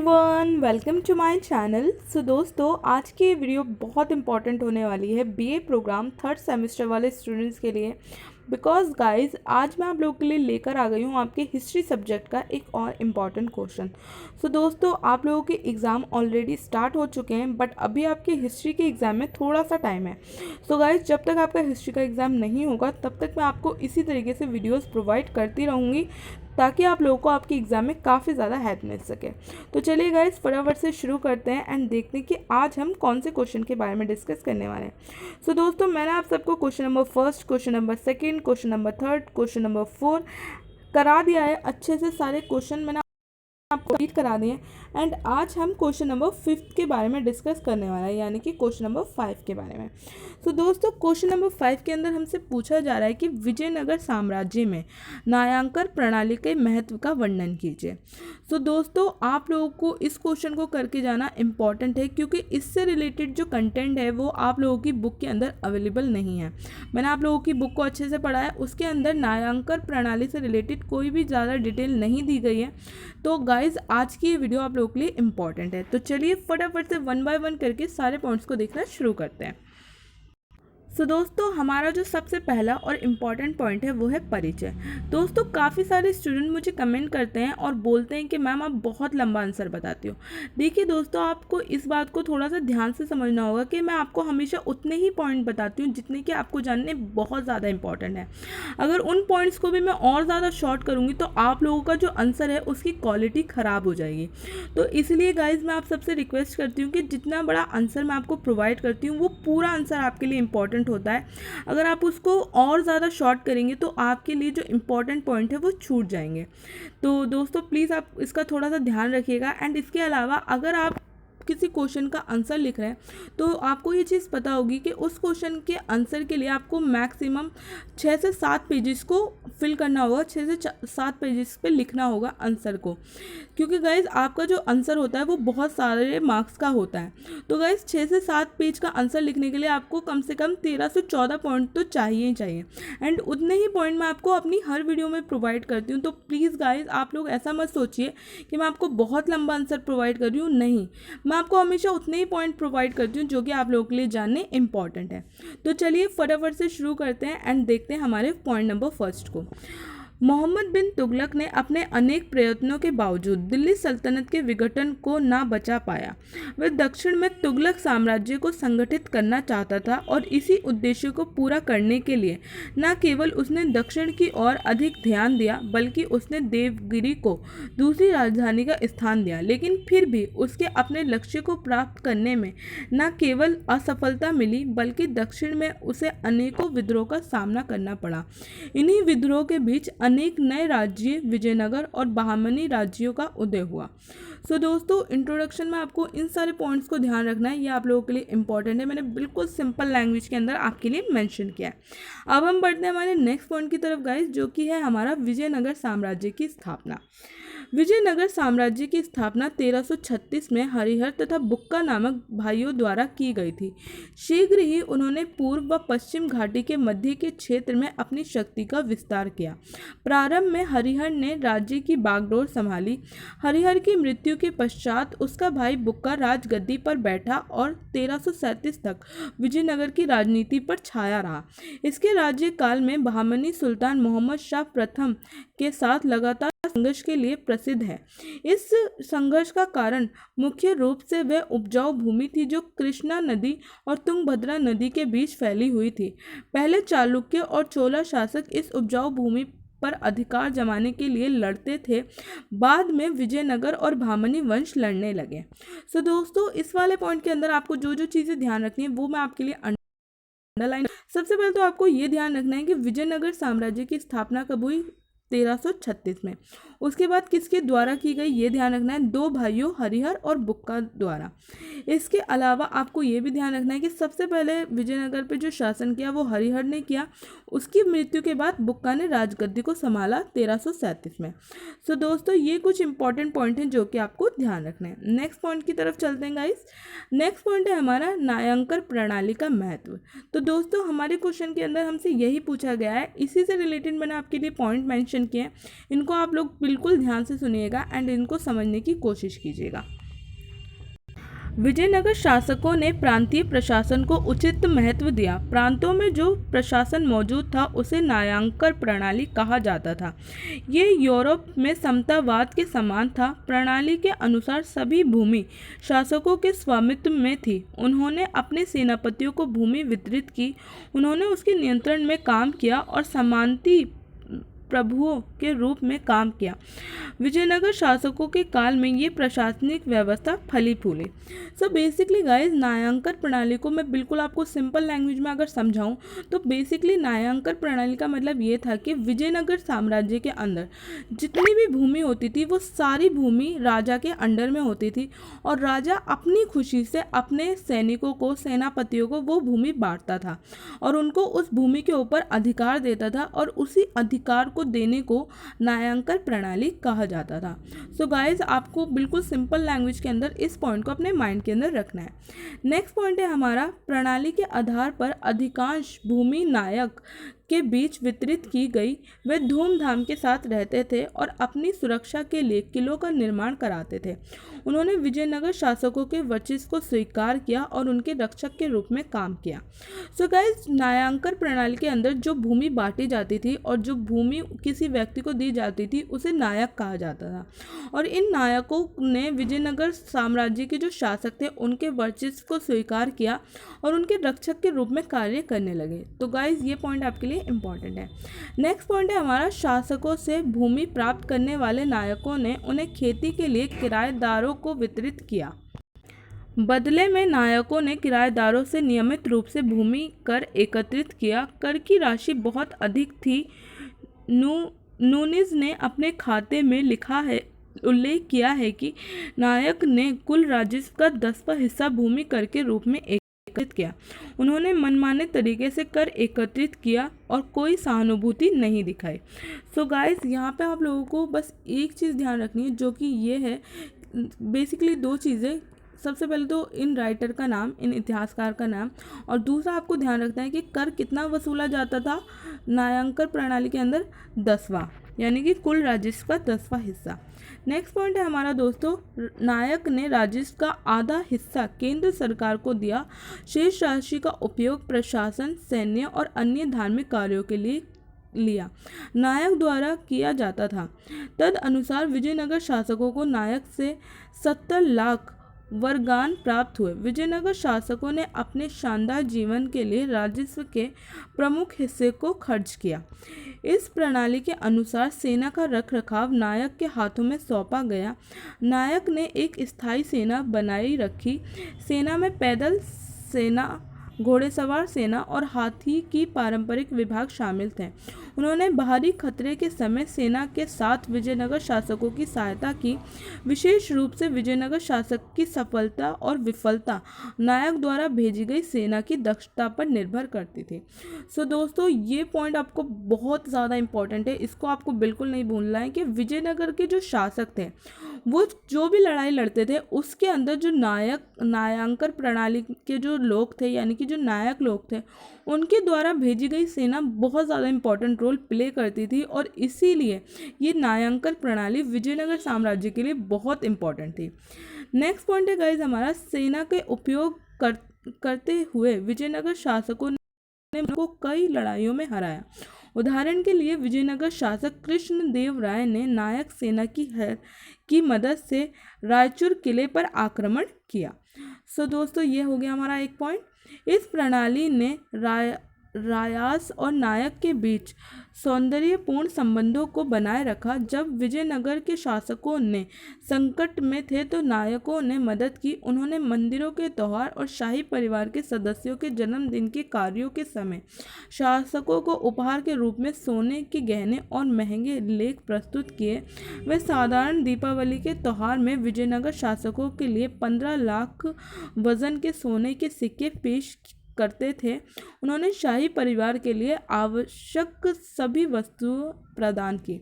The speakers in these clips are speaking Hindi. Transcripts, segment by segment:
Everyone, welcome to my channel. So दोस्तों, आज की वीडियो बहुत इंपॉर्टेंट होने वाली है बीए प्रोग्राम थर्ड सेमेस्टर वाले स्टूडेंट्स के लिए। बिकॉज गाइज, आज मैं आप लोगों के लिए लेकर आ गई हूँ आपके हिस्ट्री सब्जेक्ट का एक और इम्पॉर्टेंट क्वेश्चन। सो दोस्तों, आप लोगों के एग्ज़ाम ऑलरेडी स्टार्ट हो चुके हैं, बट अभी आपके हिस्ट्री के एग्ज़ाम में थोड़ा सा टाइम है। सो गाइज, जब तक आपका हिस्ट्री का एग्ज़ाम नहीं होगा तब तक मैं आपको इसी तरीके से वीडियोज़ प्रोवाइड करती रहूँगी ताकि आप लोगों को आपके एग्ज़ाम में काफ़ी ज़्यादा हेल्प मिल सके। तो चलिए गाइस, फटाफट से शुरू करते हैं एंड देखते हैं कि आज हम कौन से क्वेश्चन के बारे में डिस्कस करने वाले हैं। सो दोस्तों, मैंने आप सबको question number first, question number second, question number third, question number 4 करा दिया है। अच्छे से सारे क्वेश्चन मैंने आपको रीड करा दिए एंड आज हम क्वेश्चन नंबर 5 के बारे में डिस्कस करने वाला है, यानी कि क्वेश्चन नंबर 5 के बारे में। सो दोस्तों, क्वेश्चन नंबर 5 के अंदर हमसे पूछा जा रहा है कि विजयनगर साम्राज्य में न्यायांकन प्रणाली के महत्व का वर्णन कीजिए। सो दोस्तों, आप लोगों को इस क्वेश्चन को करके जाना इम्पॉर्टेंट है क्योंकि इससे रिलेटेड जो कंटेंट है वो आप लोगों की बुक के अंदर अवेलेबल नहीं है। मैंने आप लोगों की बुक को अच्छे से पढ़ा है, उसके अंदर न्यायांकन प्रणाली से रिलेटेड कोई भी ज़्यादा डिटेल नहीं दी गई है। तो गाइज, आज की ये वीडियो आप लोगों के लिए इम्पॉर्टेंट है। तो चलिए फटाफट से 1 बाय 1 करके सारे पॉइंट्स को देखना शुरू करते हैं। सो दोस्तों, हमारा जो सबसे पहला और इम्पॉर्टेंट पॉइंट है वो है परिचय। दोस्तों, काफ़ी सारे स्टूडेंट मुझे कमेंट करते हैं और बोलते हैं कि मैम आप बहुत लंबा आंसर बताती हो। देखिए दोस्तों, आपको इस बात को थोड़ा सा ध्यान से समझना होगा कि मैं आपको हमेशा उतने ही पॉइंट बताती हूँ जितने कि आपको जानने बहुत ज़्यादा इंपॉर्टेंट है। अगर उन पॉइंट्स को भी मैं और ज़्यादा शॉर्ट करूँगी तो आप लोगों का जो आंसर है उसकी क्वालिटी ख़राब हो जाएगी। तो इसलिए गाइज, मैं आप सबसे रिक्वेस्ट करती हूँ कि जितना बड़ा आंसर मैं आपको प्रोवाइड करती हूँ वो पूरा आंसर आपके लिए इंपॉर्टेंट होता है। अगर आप उसको और ज़्यादा शॉर्ट करेंगे तो आपके लिए जो इम्पोर्टेंट पॉइंट है वो छूट जाएंगे। तो दोस्तों, प्लीज़ आप इसका थोड़ा सा ध्यान रखिएगा। एंड इसके अलावा अगर आप किसी क्वेश्चन का आंसर लिख रहे हैं तो आपको ये चीज़ पता होगी कि उस क्वेश्चन के आंसर के लिए आपको मैक्सिमम 6 से 7 पेजेस को फिल करना होगा, 6 से 7 पेजेस पे लिखना होगा आंसर को, क्योंकि गाइज आपका जो आंसर होता है वो बहुत सारे मार्क्स का होता है। तो गाइज 6 से 7 पेज का आंसर लिखने के लिए आपको कम से कम 13 से 14 पॉइंट तो चाहिए ही चाहिए। एंड उतने ही पॉइंट मैं आपको अपनी हर वीडियो में प्रोवाइड करती हूँ। तो प्लीज़ गाइज, आप लोग ऐसा मत सोचिए कि मैं आपको बहुत लंबा आंसर प्रोवाइड कर रही हूँ। नहीं, मैं आपको हमेशा उतने ही पॉइंट प्रोवाइड करती हूँ जो कि आप लोगों के लिए जानने इंपॉर्टेंट है। तो चलिए फटाफट से शुरू करते हैं एंड देखते हैं हमारे पॉइंट नंबर फर्स्ट को। मोहम्मद बिन तुगलक ने अपने अनेक प्रयत्नों के बावजूद दिल्ली सल्तनत के विघटन को ना बचा पाया। वह दक्षिण में तुगलक साम्राज्य को संगठित करना चाहता था और इसी उद्देश्य को पूरा करने के लिए न केवल उसने दक्षिण की ओर अधिक ध्यान दिया बल्कि उसने देवगिरी को दूसरी राजधानी का स्थान दिया। लेकिन फिर भी उसके अपने लक्ष्य को प्राप्त करने में न केवल असफलता मिली बल्कि दक्षिण में उसे अनेकों विद्रोह का सामना करना पड़ा। इन्हीं विद्रोह के बीच अनेक नए राज्य विजयनगर और बहामनी राज्यों का उदय हुआ। सो दोस्तों, इंट्रोडक्शन में आपको इन सारे पॉइंट्स को ध्यान रखना है, ये आप लोगों के लिए इंपॉर्टेंट है। मैंने बिल्कुल सिंपल लैंग्वेज के अंदर आपके लिए मेंशन किया है। अब हम बढ़ते हैं हमारे नेक्स्ट पॉइंट की तरफ गाइस, जो कि है हमारा विजयनगर साम्राज्य की स्थापना। विजयनगर साम्राज्य की स्थापना 1336 में हरिहर तथा बुक्का नामक भाइयों द्वारा की गई थी। शीघ्र ही उन्होंने पूर्व व पश्चिम घाटी के मध्य के क्षेत्र में अपनी शक्ति का विस्तार किया। प्रारंभ में हरिहर ने राज्य की बागडोर संभाली। हरिहर की मृत्यु के पश्चात उसका भाई बुक्का राजगद्दी पर बैठा और 1337 तक विजयनगर की राजनीति पर छाया रहा। इसके राज्यकाल में बहामनी सुल्तान मोहम्मद शाह प्रथम के साथ लगातार संघर्ष के लिए प्रसिद्ध है। इस संघर्ष का कारण मुख्य रूप से वह उपजाऊ भूमि थी जो कृष्णा नदी और तुंगभद्रा नदी के बीच फैली हुई थी। पहले चालुक्य और चोला शासक इस उपजाऊ भूमि पर अधिकार जमाने के लिए लड़ते थे, बाद में विजयनगर और बहामनी वंश लड़ने लगे। सो दोस्तों, इस वाले पॉइंट के अंदर आपको जो जो चीज़ें ध्यान रखनी है वो मैं आपके लिए अंडरलाइन। सबसे पहले तो आपको ये ध्यान रखना है कि विजयनगर साम्राज्य की स्थापना कब हुई? 1336 में। उसके बाद किसके द्वारा की गई ये ध्यान रखना है, 2 भाइयों हरिहर और बुक्का द्वारा। इसके अलावा आपको ये भी ध्यान रखना है कि सबसे पहले विजयनगर पे जो शासन किया वो हरिहर ने किया। उसकी मृत्यु के बाद बुक्का ने राजगद्दी को संभाला 1337 में। सो दोस्तों, ये कुछ इंपॉर्टेंट पॉइंट हैं जो कि आपको ध्यान रखना है। नेक्स्ट पॉइंट की तरफ चलते हैं गाइस। नेक्स्ट पॉइंट है हमारा न्यायांकन प्रणाली का महत्व। तो दोस्तों, हमारे क्वेश्चन के अंदर हमसे यही पूछा गया है, इसी से रिलेटेड मैंने आपके लिए पॉइंट मेंशन क्वेश्चन के हैं, इनको आप लोग बिल्कुल ध्यान से सुनिएगा एंड इनको समझने की कोशिश कीजिएगा। विजयनगर शासकों ने प्रांतीय प्रशासन को उचित महत्व दिया। प्रांतों में जो प्रशासन मौजूद था उसे न्यायांकर प्रणाली कहा जाता था। ये यूरोप में समतावाद के समान था। प्रणाली के अनुसार सभी भूमि शासकों के स्वामित्व में थी। उन्होंने अपने सेनापतियों को भूमि वितरित की। उन्होंने उसके नियंत्रण में काम किया और समांती प्रभुओं के रूप में काम किया। विजयनगर शासकों के काल में ये प्रशासनिक व्यवस्था फली फूली। सो बेसिकली गाइज, न्यायांकर प्रणाली को मैं बिल्कुल आपको सिंपल लैंग्वेज में अगर समझाऊं तो बेसिकली न्यायांकर प्रणाली का मतलब ये था कि विजयनगर साम्राज्य के अंदर जितनी भी भूमि होती थी वो सारी भूमि राजा के अंडर में होती थी और राजा अपनी खुशी से अपने सैनिकों को, सेनापतियों को वो भूमि बांटता था और उनको उस भूमि के ऊपर अधिकार देता था और उसी अधिकार को देने को न्यायांकर प्रणाली कहा जाता था। सो गाइज, आपको बिल्कुल सिंपल लैंग्वेज के अंदर इस पॉइंट को अपने माइंड के अंदर रखना है। नेक्स्ट पॉइंट है हमारा, प्रणाली के आधार पर अधिकांश भूमि नायक के बीच वितरित की गई। वे धूमधाम के साथ रहते थे और अपनी सुरक्षा के लिए किलों का निर्माण कराते थे। उन्होंने विजयनगर शासकों के वर्चस्व को स्वीकार किया और उनके रक्षक के रूप में काम किया। सो गाइज, न्यायांकर प्रणाली के अंदर जो भूमि बांटी जाती थी और जो भूमि किसी व्यक्ति को दी जाती थी उसे नायक कहा जाता था और इन नायकों ने विजयनगर साम्राज्य के जो शासक थे उनके वर्चस्व को स्वीकार किया और उनके रक्षक के रूप में कार्य करने लगे। तो गाइज, ये पॉइंट आपके लिए इम्पॉर्टेंट है। नेक्स्ट पॉइंट है हमारा, शासकों से भूमि प्राप्त करने वाले नायकों ने उन्हें खेती के लिए किराएदारों को वितरित किया। बदले में नायकों ने किराएदारों से नियमित रूप से भूमि कर एकत्रित किया। कर की राशि बहुत अधिक थी। नूनिज ने अपने खाते में उल्लेख किया है कि नायक ने कुल राजस्व का 10वां हिस्सा भूमि कर के रूप में एकत्रित किया। उन्होंने मनमाने तरीके से कर एकत्रित किया और कोई सहानुभूति नहीं दिखाई। सो गाइस, यहाँ पे आप लोगों को बस एक चीज़ ध्यान रखनी है, जो कि ये है बेसिकली दो चीज़ें। सबसे पहले तो इन राइटर का नाम, इन इतिहासकार का नाम, और दूसरा आपको ध्यान रखना है कि कर कितना वसूला जाता था न्यायांकर प्रणाली के अंदर, 10वां, यानी कि कुल राजस्व का 10वां हिस्सा। नेक्स्ट पॉइंट है हमारा दोस्तों, नायक ने राजस्व का आधा हिस्सा केंद्र सरकार को दिया। शेष राशि का उपयोग प्रशासन, सैन्य और अन्य धार्मिक कार्यों के लिए लिया नायक द्वारा किया जाता था। तद अनुसार विजयनगर शासकों को नायक से 70 लाख वरगान प्राप्त हुए। विजयनगर शासकों ने अपने शानदार जीवन के लिए राजस्व के प्रमुख हिस्से को खर्च किया। इस प्रणाली के अनुसार सेना का रखरखाव नायक के हाथों में सौंपा गया। नायक ने एक स्थायी सेना बनाई रखी। सेना में पैदल सेना, घोड़ेसवार सेना और हाथी की पारंपरिक विभाग शामिल थे। उन्होंने बाहरी खतरे के समय सेना के साथ विजयनगर शासकों की सहायता की। विशेष रूप से विजयनगर शासक की सफलता और विफलता नायक द्वारा भेजी गई सेना की दक्षता पर निर्भर करती थी। सो दोस्तों, ये पॉइंट आपको बहुत ज़्यादा इम्पोर्टेंट है, इसको आपको बिल्कुल नहीं भूलना है कि विजयनगर के जो शासक थे वो जो भी लड़ाई लड़ते थे उसके अंदर जो न्यायांकर प्रणाली के जो लोग थे, यानी कि जो नायक लोग थे, उनके द्वारा भेजी गई सेना बहुत ज़्यादा इंपॉर्टेंट रोल प्ले करती थी और इसीलिए ये न्यायांकर प्रणाली विजयनगर साम्राज्य के लिए बहुत इंपॉर्टेंट थी। नेक्स्ट पॉइंट है गाइज हमारा, सेना के उपयोग करते हुए विजयनगर शासकों ने को कई लड़ाइयों में हराया। उदाहरण के लिए विजयनगर शासक कृष्णदेव राय ने नायक सेना की मदद से रायचूर किले पर आक्रमण किया। सो दोस्तों, ये हो गया हमारा एक पॉइंट। इस प्रणाली ने रायास और नायक के बीच सौंदर्यपूर्ण संबंधों को बनाए रखा। जब विजयनगर के शासकों ने संकट में थे तो नायकों ने मदद की। उन्होंने मंदिरों के त्यौहार और शाही परिवार के सदस्यों के जन्मदिन के कार्यों के समय शासकों को उपहार के रूप में सोने के गहने और महंगे लेख प्रस्तुत किए। वे साधारण दीपावली के त्यौहार में विजयनगर शासकों के लिए 15 लाख वजन के सोने के सिक्के पेश करते थे। उन्होंने शाही परिवार के लिए आवश्यक सभी वस्तुएं प्रदान की।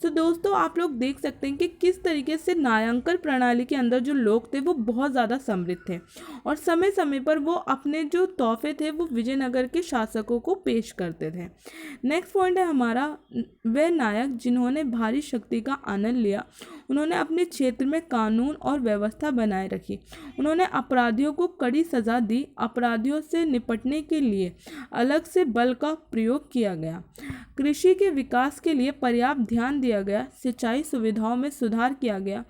तो दोस्तों आप लोग देख सकते हैं कि किस तरीके से नायांकन प्रणाली के अंदर जो लोग थे वो बहुत ज़्यादा समृद्ध थे और समय समय पर वो अपने जो तोहफे थे वो विजयनगर के शासकों को पेश करते थे। नेक्स्ट पॉइंट है हमारा, वे नायक जिन्होंने भारी शक्ति का आनंद लिया, उन्होंने अपने क्षेत्र में कानून और व्यवस्था बनाए रखी, उन्होंने अपराधियों को कड़ी सजा दी, अपराधियों से निपटने के लिए अलग से बल का प्रयोग किया गया, कृषि के विकास के लिए पर्याप्त ध्यान दिया गया, सिंचाई सुविधाओं में सुधार किया गया,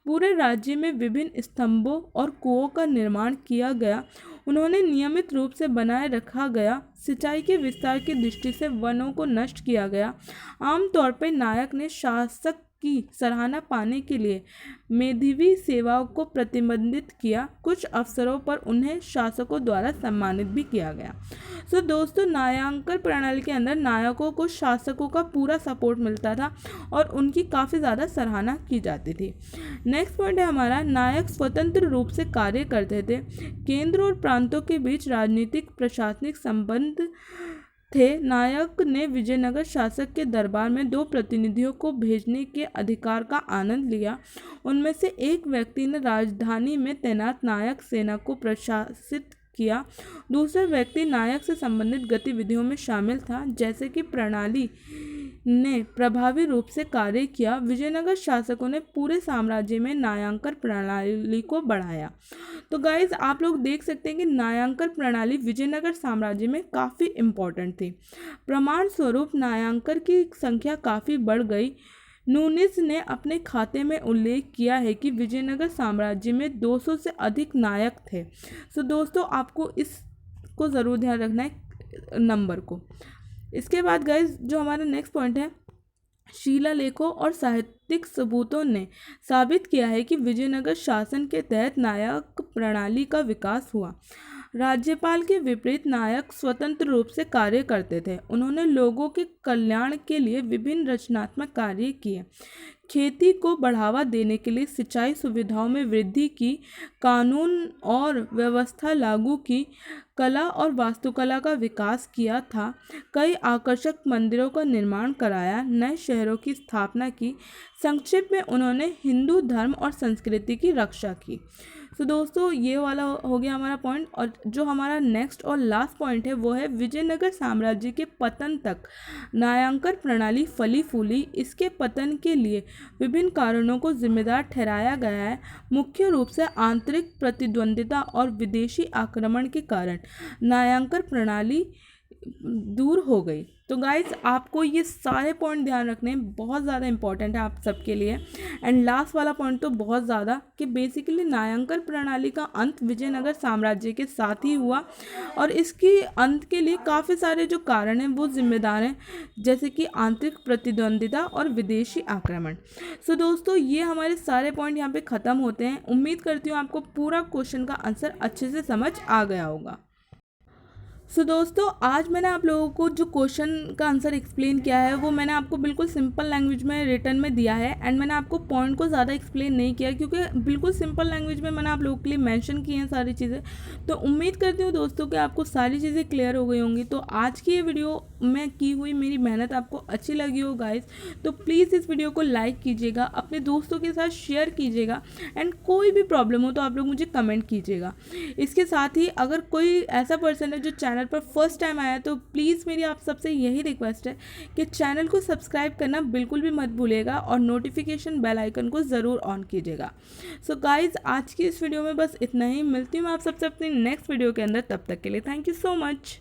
पूरे राज्य में विभिन्न स्तंभों और कुओं का निर्माण किया गया, उन्होंने नियमित रूप से बनाए रखा गया, सिंचाई के विस्तार की दृष्टि से वनों को नष्ट किया गया। आमतौर पर नायक ने शासक की सराहना पाने के लिए मेधावी सेवाओं को प्रतिबंधित किया, कुछ अवसरों पर उन्हें शासकों द्वारा सम्मानित भी किया गया। सो दोस्तों नायांकन प्रणाली के अंदर नायकों को शासकों का पूरा सपोर्ट मिलता था और उनकी काफ़ी ज़्यादा सराहना की जाती थी। नेक्स्ट पॉइंट है हमारा, नायक स्वतंत्र रूप से कार्य करते थे, केंद्र और प्रांतों के बीच राजनीतिक प्रशासनिक संबंध थे। नायक ने विजयनगर शासक के दरबार में 2 प्रतिनिधियों को भेजने के अधिकार का आनंद लिया। उनमें से एक व्यक्ति ने राजधानी में तैनात नायक सेना को प्रशासित किया, दूसरा व्यक्ति नायक से संबंधित गतिविधियों में शामिल था, जैसे कि प्रणाली ने प्रभावी रूप से कार्य किया। विजयनगर शासकों ने पूरे साम्राज्य में नायांकन प्रणाली को बढ़ाया। तो गाइज आप लोग देख सकते हैं कि नायांकन प्रणाली विजयनगर साम्राज्य में काफ़ी इम्पोर्टेंट थी। प्रमाण स्वरूप नायांकन की संख्या काफ़ी बढ़ गई। नूनिस ने अपने खाते में उल्लेख किया है कि विजयनगर साम्राज्य में 200 से अधिक नायक थे। सो दोस्तों आपको इसको ज़रूर ध्यान रखना है नंबर को। इसके बाद गाइज जो हमारा नेक्स्ट पॉइंट है, शिलालेखों और साहित्यिक सबूतों ने साबित किया है कि विजयनगर शासन के तहत नायक प्रणाली का विकास हुआ। राज्यपाल के विपरीत नायक स्वतंत्र रूप से कार्य करते थे। उन्होंने लोगों के कल्याण के लिए विभिन्न रचनात्मक कार्य किए, खेती को बढ़ावा देने के लिए सिंचाई सुविधाओं में वृद्धि की, कानून और व्यवस्था लागू की, कला और वास्तुकला का विकास किया था, कई आकर्षक मंदिरों का निर्माण कराया, नए शहरों की स्थापना की। संक्षेप में उन्होंने हिंदू धर्म और संस्कृति की रक्षा की। तो दोस्तों ये वाला हो गया हमारा पॉइंट। और जो हमारा नेक्स्ट और लास्ट पॉइंट है वो है विजयनगर साम्राज्य के पतन तक नायांकन प्रणाली फली फूली। इसके पतन के लिए विभिन्न कारणों को जिम्मेदार ठहराया गया है, मुख्य रूप से आंतरिक प्रतिद्वंदिता और विदेशी आक्रमण के कारण नायांकन प्रणाली दूर हो गई। तो गाइज आपको ये सारे पॉइंट ध्यान रखने बहुत ज़्यादा इंपॉर्टेंट है आप सबके लिए। एंड लास्ट वाला पॉइंट तो बहुत ज़्यादा कि बेसिकली नायांकन प्रणाली का अंत विजयनगर साम्राज्य के साथ ही हुआ और इसके अंत के लिए काफ़ी सारे जो कारण हैं वो जिम्मेदार हैं, जैसे कि आंतरिक प्रतिद्वंदिता और विदेशी आक्रमण। सो दोस्तों ये हमारे सारे पॉइंट यहाँ पे ख़त्म होते हैं। उम्मीद करती हूँ आपको पूरा क्वेश्चन का आंसर अच्छे से समझ आ गया होगा। सो दोस्तों आज मैंने आप लोगों को जो क्वेश्चन का आंसर एक्सप्लेन किया है वो मैंने आपको बिल्कुल सिंपल लैंग्वेज में रिटर्न में दिया है। एंड मैंने आपको पॉइंट को ज़्यादा एक्सप्लेन नहीं किया क्योंकि बिल्कुल सिंपल लैंग्वेज में मैंने आप लोगों के लिए मेंशन की हैं सारी चीज़ें। तो उम्मीद करती हूँ दोस्तों कि आपको सारी चीज़ें क्लियर हो गई होंगी। तो आज की ये वीडियो में की हुई मेरी मेहनत आपको अच्छी लगी हो गाइस, तो प्लीज़ इस वीडियो को लाइक कीजिएगा, अपने दोस्तों के साथ शेयर कीजिएगा एंड कोई भी प्रॉब्लम हो तो आप लोग मुझे कमेंट कीजिएगा। इसके साथ ही अगर कोई ऐसा पर्सन है जो चैनल पर फर्स्ट टाइम आया तो प्लीज़ मेरी आप सबसे यही रिक्वेस्ट है कि चैनल को सब्सक्राइब करना बिल्कुल भी मत भूलिएगा और नोटिफिकेशन बेल आइकन को ज़रूर ऑन कीजिएगा। सो गाइज आज की इस वीडियो में बस इतना ही। मिलती हूँ आप सबसे अपनी नेक्स्ट वीडियो के अंदर, तब तक के लिए थैंक यू सो मच।